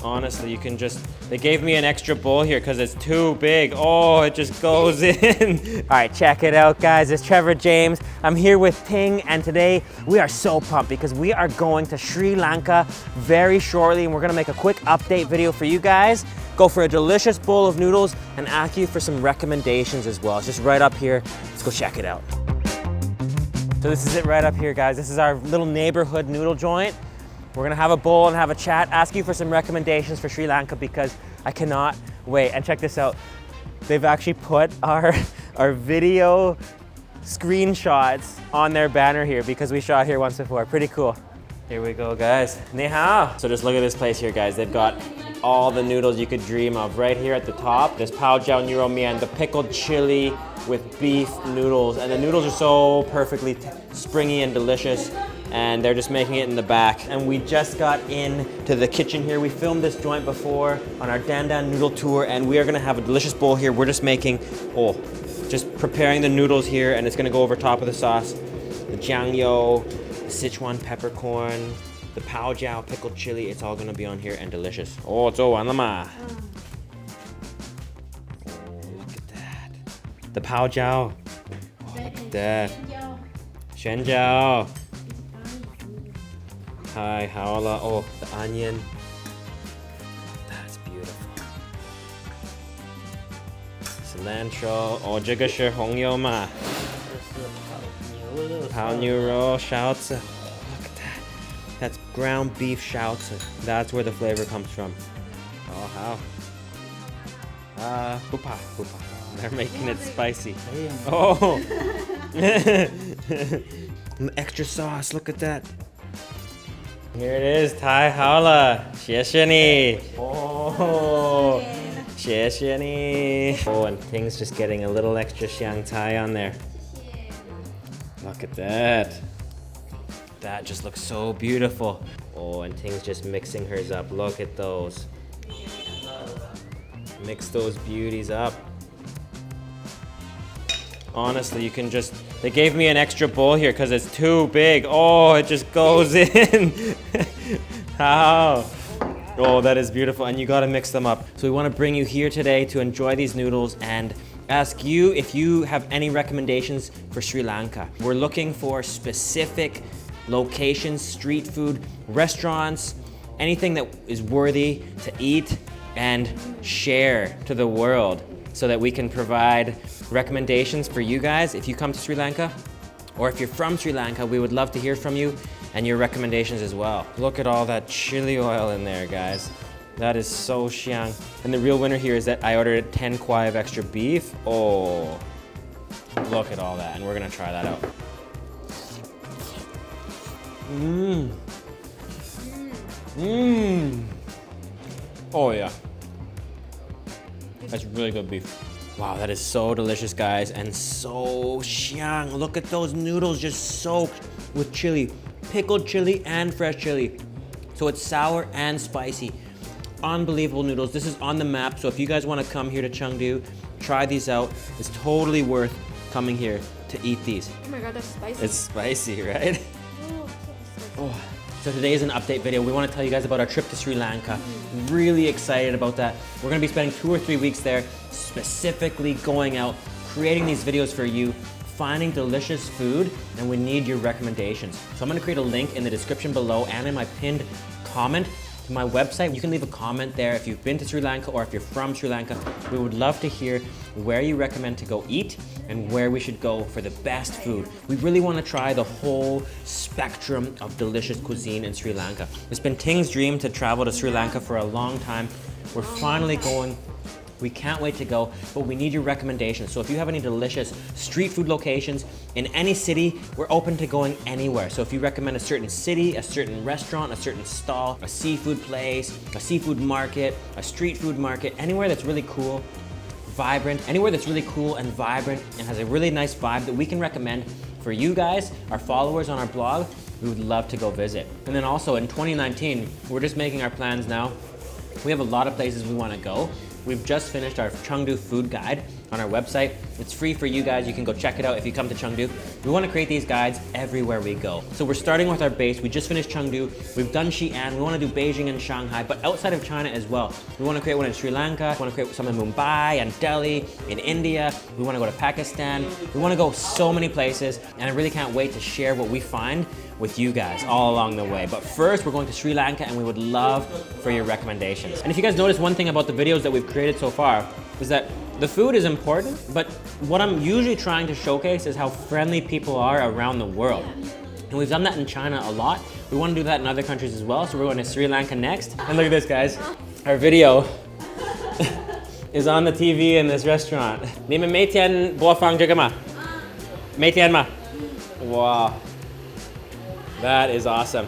Honestly, you can just, they gave me an extra bowl here because it's too big. Oh, it just goes in. All right, check it out, guys. It's Trevor James. I'm here with Ting, and today we are so pumped because we are going to Sri Lanka very shortly, and we're gonna make a quick update video for you guys, go for a delicious bowl of noodles, and ask you for some recommendations as well. It's just right up here. Let's go check it out. So this is it right up here, guys. This is our little neighborhood noodle joint. We're gonna have a bowl and have a chat, ask you for some recommendations for Sri Lanka because I cannot wait. And check this out. They've actually put our video screenshots on their banner here because we shot here once before. Pretty cool. Here we go, guys. Ni hao. So just look at this place here, guys. They've got all the noodles you could dream of right here at the top. There's Paojiao Niurou mian, the pickled chili with beef noodles. And the noodles are so perfectly springy and delicious. And they're just making it in the back. And we just got into the kitchen here. We filmed this joint before on our Dan Dan noodle tour, and we are gonna have a delicious bowl here. We're just making, just preparing the noodles here, and it's gonna go over top of the sauce. The jiangyo, the Sichuan peppercorn, the Paojiao pickled chili, it's all gonna be on here and delicious. Oh, it's all on the ma. Look at that. The Paojiao. Oh, look at that. Shenzhou. Hi, haola. Oh, the onion. That's beautiful. Cilantro. Oh, 这个是红油嘛. Pao Niurou, Shaozi. Oh, look at that. That's ground beef Shaozi. That's where the flavor comes from. Oh, how? Bupa. They're making it spicy. Oh. Extra sauce, look at that. Here it is, Thai haola. 谢谢你. Oh, 谢谢你. Oh, and Ting's just getting a little extra xiang Thai on there. Look at that. That just looks so beautiful. Oh, and Ting's just mixing hers up. Look at those. Mix those beauties up. Honestly, you can just, they gave me an extra bowl here because it's too big. Oh, it just goes in. How? Oh, that is beautiful. And you gotta mix them up. So we wanna bring you here today to enjoy these noodles and ask you if you have any recommendations for Sri Lanka. We're looking for specific locations, street food, restaurants, anything that is worthy to eat and share to the world, so that we can provide recommendations for you guys if you come to Sri Lanka, or if you're from Sri Lanka, we would love to hear from you and your recommendations as well. Look at all that chili oil in there, guys. That is so xiang. And the real winner here is that I ordered 10 kwai of extra beef. Oh, look at all that, and we're gonna try that out. Oh yeah. That's really good beef. Wow, that is so delicious, guys, and so xiang. Look at those noodles just soaked with chili, pickled chili and fresh chili. So it's sour and spicy. Unbelievable noodles. This is on the map, so if you guys want to come here to Chengdu, try these out. It's totally worth coming here to eat these. Oh my god, that's spicy. It's spicy, right? Oh. So today is an update video. We want to tell you guys about our trip to Sri Lanka. Really excited about that. We're going to be spending 2 or 3 weeks there, specifically going out, creating these videos for you, finding delicious food, and we need your recommendations. So I'm going to create a link in the description below and in my pinned comment to my website. You can leave a comment there if you've been to Sri Lanka or if you're from Sri Lanka. We would love to hear where you recommend to go eat and where we should go for the best food. We really want to try the whole spectrum of delicious cuisine in Sri Lanka. It's been Ting's dream to travel to Sri Lanka for a long time. We're finally going. We can't wait to go, but we need your recommendations. So if you have any delicious street food locations in any city, we're open to going anywhere. So if you recommend a certain city, a certain restaurant, a certain stall, a seafood place, a seafood market, a street food market, anywhere that's really cool, vibrant, anywhere that's really cool and vibrant and has a really nice vibe that we can recommend for you guys, our followers on our blog, we would love to go visit. And then also in 2019, we're just making our plans now. We have a lot of places we want to go. we've just finished our Chengdu food guide on our website. It's free for you guys. You can go check it out if you come to Chengdu. We want to create these guides everywhere we go. So we're starting with our base. We just finished Chengdu. We've done Xi'an. We want to do Beijing and Shanghai, but outside of China as well. We want to create one in Sri Lanka. We want to create some in Mumbai and Delhi, in India. We want to go to Pakistan. We want to go so many places, and I really can't wait to share what we find with you guys all along the way. But first, we're going to Sri Lanka, and we would love for your recommendations. And if you guys notice, one thing about the videos that we've created so far is that the food is important, but what I'm usually trying to showcase is how friendly people are around the world. And we've done that in China a lot. We want to do that in other countries as well, so we're going to Sri Lanka next. And look at this, guys. Our video is on the TV in this restaurant. 你们每天播放这个吗？每天吗？ Wow. That is awesome.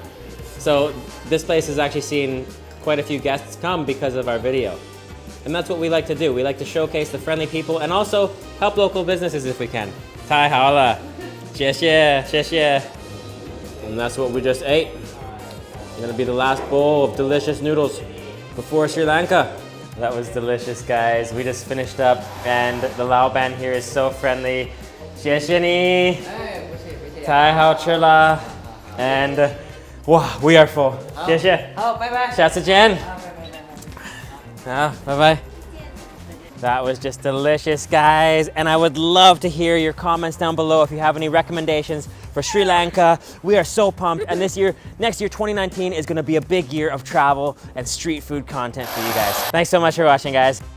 So this place has actually seen quite a few guests come because of our video. And that's what we like to do. We like to showcase the friendly people and also help local businesses if we can. 太好了，谢谢，谢谢. And that's what we just ate. Gonna be the last bowl of delicious noodles before Sri Lanka. That was delicious, guys. We just finished up and the Lao Ban here is so friendly. 谢谢你，太好吃了。And wow, we are full. 谢谢。好，拜拜。下次见。Bye bye. That was just delicious, guys. And I would love to hear your comments down below if you have any recommendations for Sri Lanka. We are so pumped. And next year, 2019 is going to be a big year of travel and street food content for you guys. Thanks so much for watching, guys.